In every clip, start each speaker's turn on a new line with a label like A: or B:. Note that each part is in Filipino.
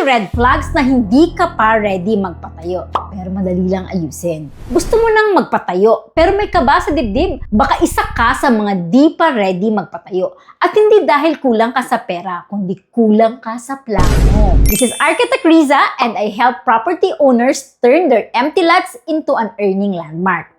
A: 3 red flags na hindi ka pa ready magpatayo, pero madali lang ayusin. Gusto mo nang magpatayo, pero may kaba sa dibdib. Baka isa ka sa mga di pa ready magpatayo. At hindi dahil kulang ka sa pera, kundi kulang ka sa plano. This is Architect Riza, and I help property owners turn their empty lots into an earning landmark.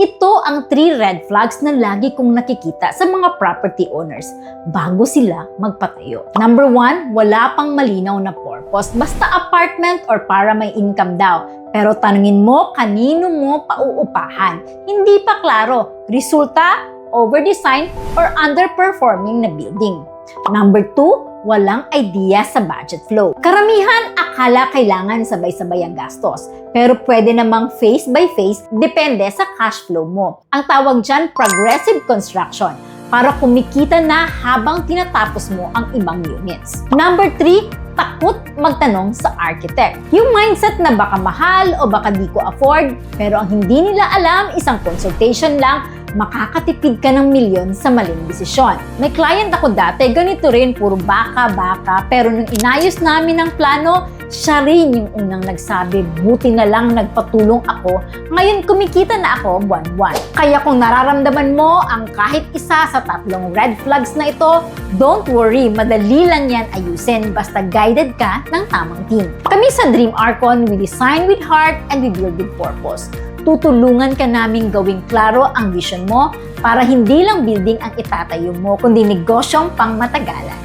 A: Ito ang 3 red flags na lagi kong nakikita sa mga property owners bago sila magpatayo. Number 1, wala pang malinaw na purpose. Basta apartment or para may income daw. Pero tanungin mo, kanino mo pauupahan? Hindi pa klaro. Resulta, overdesign or underperforming na building. Number 2, walang idea sa budget flow. Karamihan akala kailangan sabay-sabay ang gastos, pero pwede namang phase by phase depende sa cash flow mo. Ang tawag dyan, progressive construction, para kumikita na habang tinatapos mo ang ibang units. Number 3, takot magtanong sa architect. Yung mindset na baka mahal o baka di ko afford, pero ang hindi nila alam, isang consultation lang, makakatipid ka ng milyon sa maling desisyon. May client ako dati, ganito rin, puro baka, pero nung inayos namin ang plano, siya rin yung unang nagsabi, buti na lang nagpatulong ako, ngayon kumikita na ako buwan-buwan. Kaya kung nararamdaman mo ang kahit isa sa 3 red flags na ito, don't worry, madali lang yan ayusin, basta guided ka ng tamang team. Kami sa Dream Archon, we design with heart and we build with purpose. Tutulungan ka naming gawing klaro ang vision mo para hindi lang building ang itatayo mo, kundi negosyong pangmatagalan.